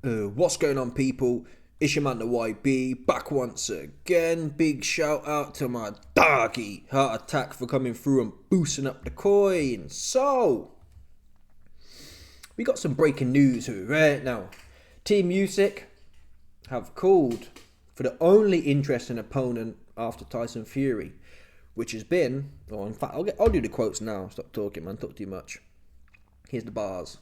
What's going on, people? It's your man, the YB, back once again. Big shout out to my doggy Heart Attack for coming through and boosting up the coin. So, we got some breaking news here right now. Team Usyk have called for the only interesting opponent after Tyson Fury, which has been, or in fact, I'll do the quotes now. Stop talking, man. Talk too much. Here's the bars.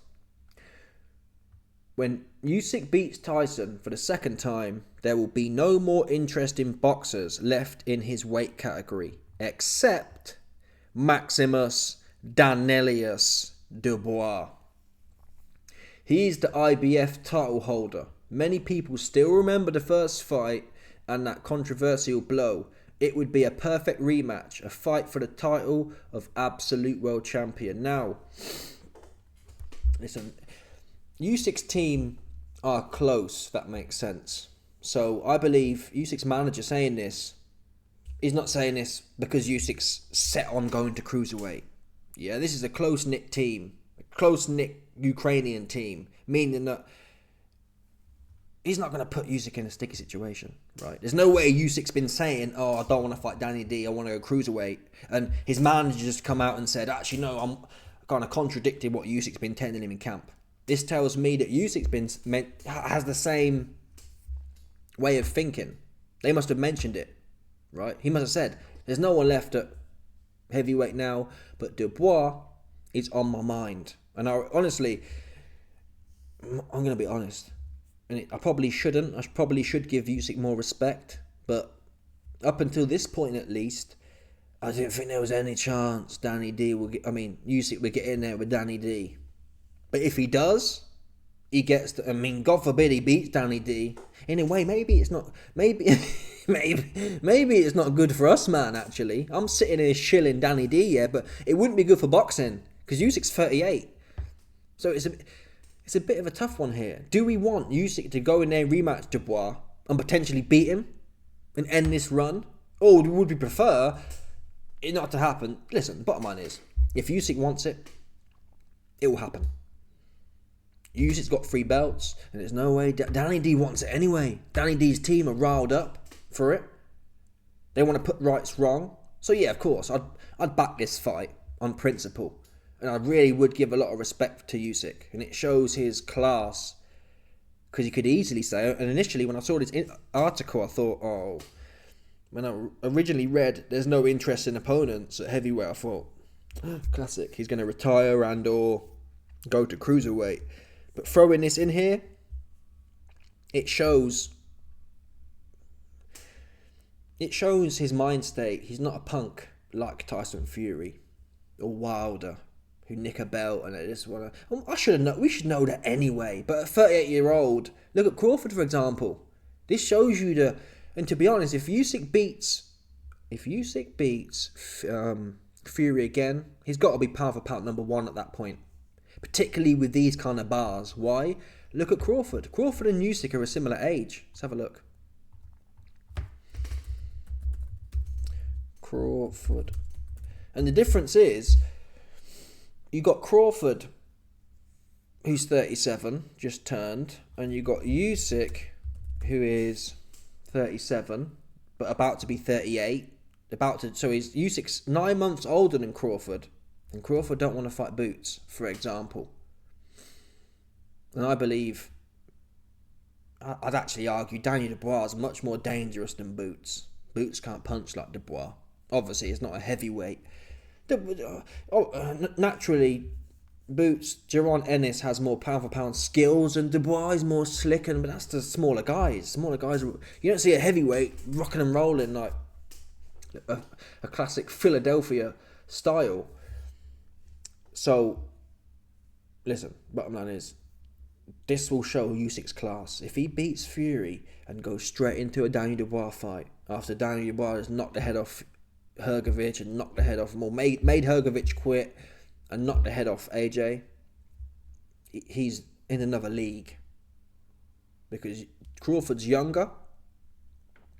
When Usyk beats Tyson for the second time, there will be no more interesting boxers left in his weight category, except Maximus Danielius Dubois. He's the IBF title holder. Many people still remember the first fight and that controversial blow. It would be a perfect rematch, a fight for the title of absolute world champion. Now, listen, Usyk's team are close, if that makes sense. So I believe Usyk's manager saying this, he's not saying this because Usyk's set on going to cruiserweight. Yeah, this is a close-knit team, a close-knit Ukrainian team, meaning that he's not going to put Usyk in a sticky situation, right? There's no way Usyk's been saying, oh, I don't want to fight Danny D, I want to go cruiserweight. And his manager just come out and said, actually, no, I'm kind of contradicting what Usyk's been telling him in camp. This tells me that Usyk's has the same way of thinking. They must have mentioned it, right? He must have said, there's no one left at heavyweight now, but Dubois is on my mind. And honestly, I'm going to be honest. And I probably shouldn't. I probably should give Usyk more respect. But up until this point at least, I didn't think there was any chance Usyk would get in there with Danny D. But if he does, he gets God forbid he beats Danny D. In a way, maybe it's not good for us, man, actually. I'm sitting here shilling Danny D, yeah, but it wouldn't be good for boxing, because Usyk's 38. So it's a bit of a tough one here. Do we want Usyk to go in there and rematch Dubois and potentially beat him and end this run? Or would we prefer it not to happen? Listen, bottom line is, if Usyk wants it, it will happen. Usyk's got 3 belts, and there's no way. Danny D wants it anyway. Danny D's team are riled up for it. They want to put rights wrong. So yeah, of course, I'd back this fight on principle, and I really would give a lot of respect to Usyk, and it shows his class. Because he could easily say, and initially when I saw this article, I thought, oh, when I originally read there's no interest in opponents at heavyweight, I thought, classic. He's going to retire and or go to cruiserweight. But throwing this in here, it shows his mind state. He's not a punk like Tyson Fury or Wilder, who nick a belt and they just want to. I should have known. We should know that anyway. But a 38-year-old, look at Crawford for example. This shows you the. And to be honest, if Usyk beats Fury again, he's got to be pound for pound number 1 at that point. Particularly with these kind of bars. Why? Look at Crawford. Crawford and Usyk are a similar age. Let's have a look. Crawford. And the difference is, you got Crawford, who's 37, just turned, and you got Usyk, who is 37, but about to be 38. So he's Usyk's 9 months older than Crawford. And Crawford don't want to fight Boots, for example. And I believe, I'd actually argue Daniel Dubois is much more dangerous than Boots. Boots can't punch like Dubois. Obviously, it's not a heavyweight. Naturally, Boots, Jaron Ennis has more pound for pound skills, and Dubois is more slick, but that's the smaller guys. Smaller guys, you don't see a heavyweight rocking and rolling like a classic Philadelphia style. So, listen, bottom line is, this will show Usyk's class. If he beats Fury and goes straight into a Daniel Dubois fight, after Daniel Dubois has knocked the head off Hrgovic and knocked the head off made Hrgovic quit and knocked the head off AJ, he's in another league. Because Crawford's younger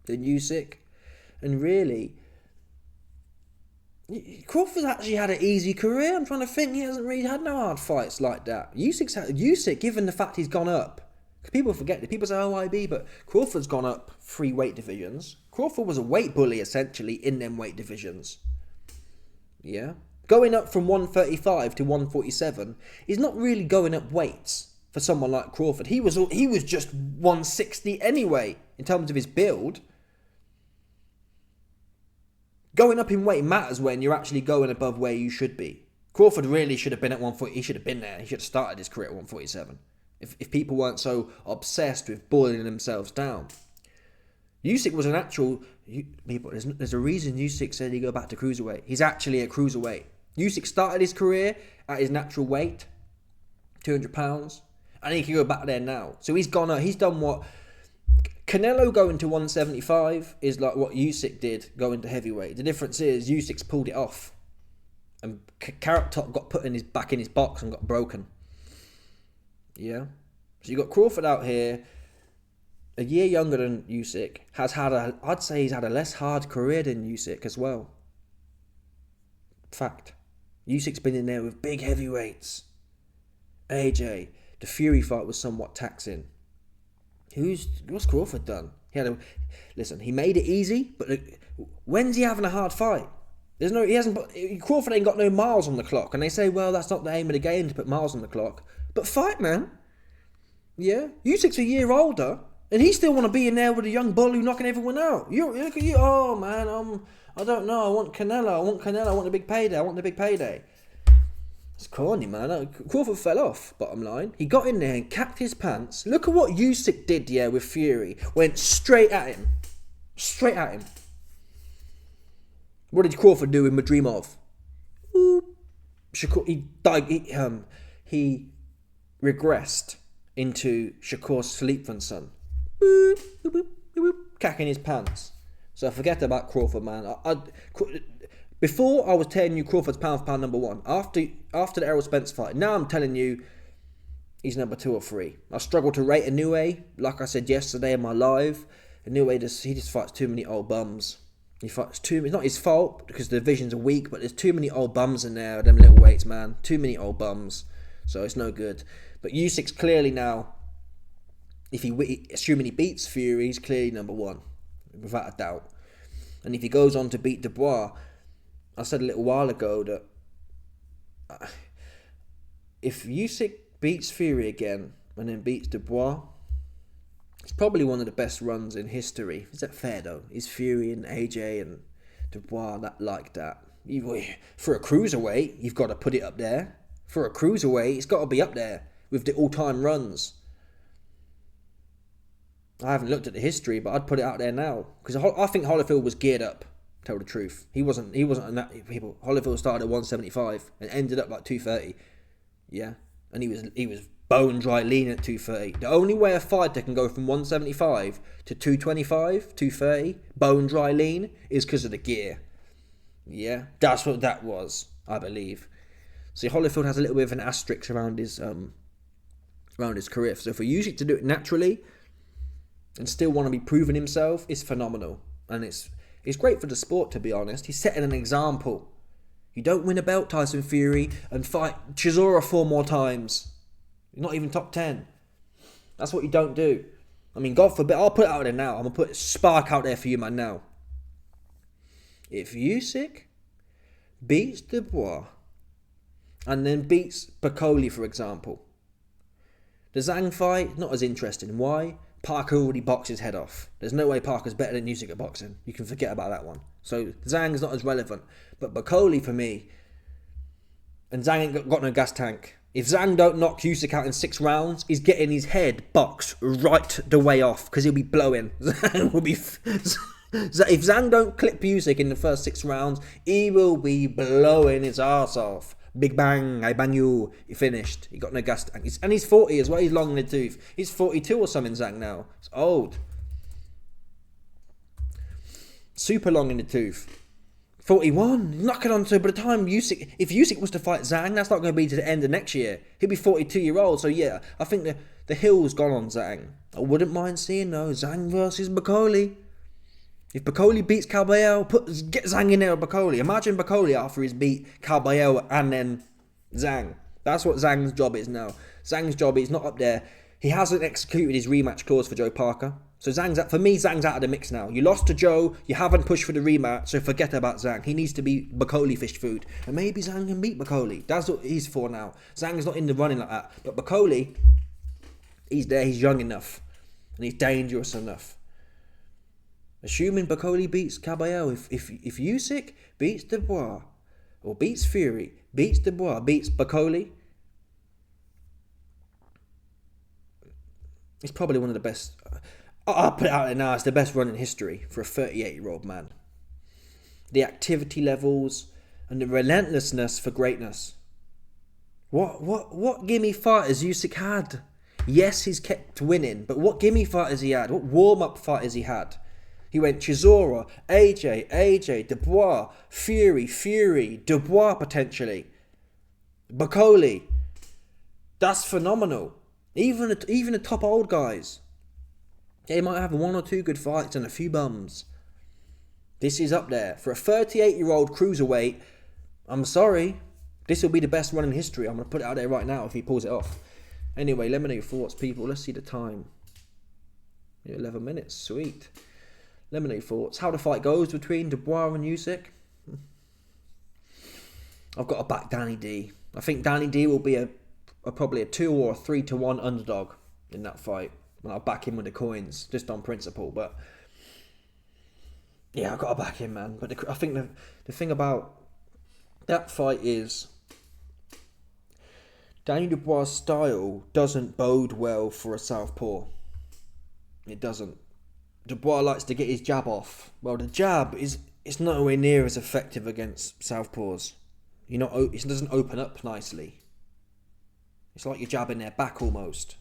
than Usyk, and really, Crawford's actually had an easy career. I'm trying to think. He hasn't really had no hard fights like that. Usyk, given the fact he's gone up, Because people forget that. People say OIB, but Crawford's gone up 3 weight divisions. Crawford was a weight bully, essentially, in them weight divisions. Yeah? Going up from 135 to 147 is not really going up weights for someone like Crawford. He was just 160 anyway, in terms of his build. Going up in weight matters when you're actually going above where you should be. Crawford really should have been at 140. He should have been there. He should have started his career at 147. If people weren't so obsessed with boiling themselves down. Usyk was an actual... People, there's a reason Usyk said he'd go back to cruiserweight. He's actually a cruiserweight. Usyk started his career at his natural weight, 200 pounds, and he can go back there now. So he's done what... Canelo going to 175 is like what Usyk did going to heavyweight. The difference is Usyk's pulled it off. And Carrot Top got put back in his box and got broken. Yeah? So you got Crawford out here, a year younger than Usyk, I'd say he's had a less hard career than Usyk as well. Fact. Usyk's been in there with big heavyweights. AJ, the Fury fight was somewhat taxing. What's Crawford done? He made it easy, but when's he having a hard fight? Crawford ain't got no miles on the clock, and they say, well, that's not the aim of the game to put miles on the clock. But fight, man. Yeah, Usyk's a year older, and he still want to be in there with a young bull who's knocking everyone out. Look at you. Oh man, I don't know. I want Canelo. I want the big payday. It's corny, man. Crawford fell off, bottom line. He got in there and capped his pants. Look at what Usyk did, with Fury. Went straight at him. What did Crawford do in Madrimov? He regressed into Shakur's Sleepman son. Cacking his pants. So forget about Crawford, man. Before I was telling you Crawford's pound for pound number 1. After the Errol Spence fight, now I'm telling you he's number 2 or 3. I struggle to rate Inoue. Like I said yesterday in my live, Inoue just fights too many old bums. He fights too many. It's not his fault because the divisions are weak, but there's too many old bums in there. Them little weights, man. Too many old bums. So it's no good. But Usyk's clearly now, assuming he beats Fury, he's clearly number 1, without a doubt. And if he goes on to beat Dubois, I said a little while ago that if Usyk beats Fury again and then beats Dubois, it's probably one of the best runs in history. Is that fair though? Is Fury and AJ and Dubois like that? For a cruiserweight, you've got to put it up there. For a cruiserweight, it's got to be up there with the all-time runs. I haven't looked at the history, but I'd put it out there now because I think Holyfield was geared up. Tell the truth, he wasn't people. Holyfield started at 175 and ended up like 230. Yeah, and he was bone dry lean at 230. The only way a fighter can go from 175 to 225, 230, bone dry lean is because of the gear. Yeah, that's what that was, I believe. See, Holyfield has a little bit of an asterisk around his career. So for Usyk to do it naturally and still want to be proving himself is phenomenal, and it's great for the sport, to be honest. He's setting an example. You don't win a belt, Tyson Fury, and fight Chisora 4 more times. You're not even top 10. That's what you don't do. I mean, God forbid, I'll put it out there now. I'm going to put spark out there for you, man, now. If Usyk beats Dubois and then beats Bakoli, for example, the Zhang fight, not as interesting. Why? Parker already boxed his head off. There's no way Parker's better than Usyk at boxing. You can forget about that one. So Zhang's not as relevant. But Bakoli for me, and Zhang ain't got no gas tank. If Zhang don't knock Usyk out in 6 rounds, he's getting his head boxed right the way off because he'll be blowing. Zhang will be... If Zhang don't clip Usyk in the first 6 rounds, he will be blowing his arse off. Big bang, I bang you. He finished. He got no gas tank. And he's 40 as well. He's long in the tooth. He's 42 or something, Zhang, now. It's old. Super long in the tooth. 41. Knocking on to, by the time Usyk... If Usyk was to fight Zhang, that's not going to be to the end of next year. He'll be 42-year-old. So, yeah, I think the hill's gone on Zhang. I wouldn't mind seeing, though, Zhang versus Bakoli. If Bakoli beats Caballero, get Zhang in there with Bakoli. Imagine Bakoli after he's beat Caballero and then Zhang. That's what Zhang's job is now. Zhang's job is not up there He hasn't executed his rematch clause for Joe Parker. So Zhang's out of the mix now. You lost to Joe, you haven't pushed for the rematch, so forget about Zhang. He needs to be Bakole fish food. And maybe Zhang can beat Bakole. That's what he's for now. Zhang's not in the running like that. But Bakole, he's there, he's young enough. And he's dangerous enough. Assuming Bakole beats Caballero, if Usyk beats Dubois, or beats Fury, beats Dubois, beats Bakole, it's probably one of the best. I'll put it out there now, it's the best run in history for a 38-year-old man. The activity levels and the relentlessness for greatness. What gimme fighters Usyk had? Yes, he's kept winning, but what gimme fighters he had? What warm-up fighters he had? He went Chisora, AJ, Dubois, Fury, Dubois potentially, Bakole. That's phenomenal. Even the top old guys. They might have one or two good fights and a few bums. This is up there. For a 38-year-old cruiserweight, I'm sorry. This will be the best run in history. I'm going to put it out there right now if he pulls it off. Anyway, let me know your thoughts, people. Let's see the time. 11 minutes. Sweet. Let me know your thoughts. How the fight goes between Dubois and Usyk. I've got to back Danny D. I think Danny D will be probably a 2 or a 3-1 underdog in that fight. And I'll back him with the coins, just on principle. But yeah, I've got to back him, man. But I think the thing about that fight is Daniel Dubois' style doesn't bode well for a southpaw. It doesn't. Dubois likes to get his jab off. Well, the jab it's nowhere near as effective against southpaws. It doesn't open up nicely. It's like you're jabbing their back almost.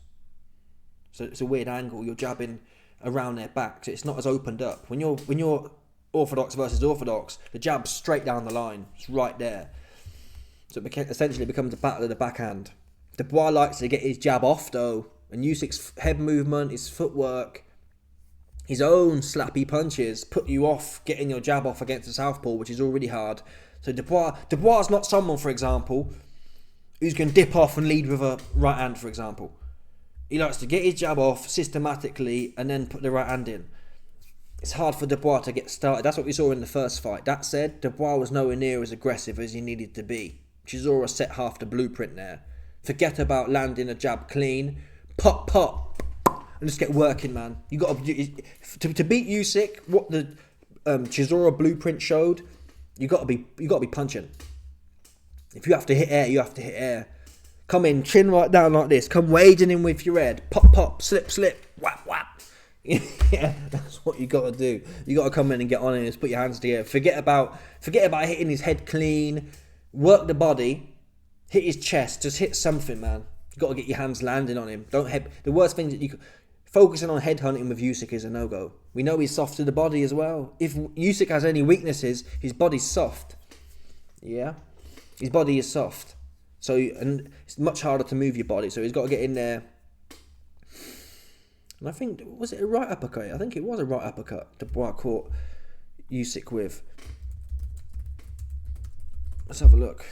So it's a weird angle. You're jabbing around their back. So it's not as opened up. When you're orthodox versus orthodox, the jab's straight down the line. It's right there. So it essentially becomes a battle of the backhand. Dubois likes to get his jab off though. And Usyk's head movement, his footwork, his own slappy punches put you off getting your jab off against the southpaw, which is already hard. So Dubois is not someone, for example, who's going to dip off and lead with a right hand, for example. He likes to get his jab off systematically and then put the right hand in. It's hard for Dubois to get started. That's what we saw in the first fight. That said, Dubois was nowhere near as aggressive as he needed to be. Chisora set half the blueprint there. Forget about landing a jab clean. Pop, and just get working, man. You got to beat Usyk. What the Chisora blueprint showed, you got to be punching. If you have to hit air, you have to hit air. Come in, chin right down like this. Come wading in with your head. Pop, slip, whap. Yeah, that's what you got to do. You got to come in and get on it and just put your hands together. Forget about hitting his head clean. Work the body. Hit his chest. Just hit something, man. You got to get your hands landing on him. The worst thing that you could, focusing on head hunting with Usyk is a no-go. We know he's soft to the body as well. If Usyk has any weaknesses, his body's soft. Yeah, his body is soft. So, and it's much harder to move your body. So he's got to get in there. And I think, was it a right uppercut? I think it was a right uppercut Dubois caught Usyk with. Let's have a look.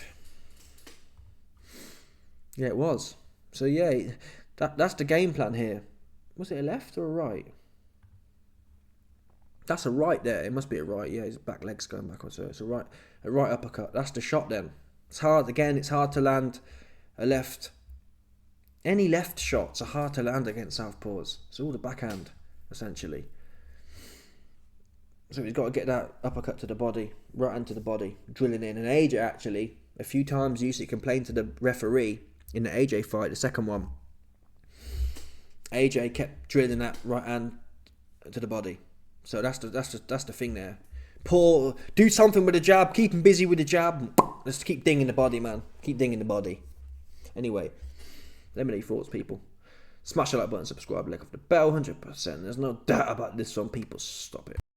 Yeah, it was. So yeah, that's the game plan here. Was it a left or a right? That's a right there. It must be a right. Yeah, his back leg's going backwards. So it's a right uppercut. That's the shot then. It's hard. Again, it's hard to land a left. Any left shots are hard to land against southpaws. It's all the backhand, essentially. So he's got to get that uppercut to the body, right into the body, drilling in. And AJ actually, a few times Usyk complained to the referee in the AJ fight, the second one. AJ kept drilling that right hand to the body. So that's the thing there. Do something with the jab. Keep him busy with the jab. Let's keep dinging the body, man. Keep dinging the body. Anyway, let me know your thoughts, people. Smash the like button, subscribe, click off the bell, 100%. There's no doubt about this one, people. Stop it.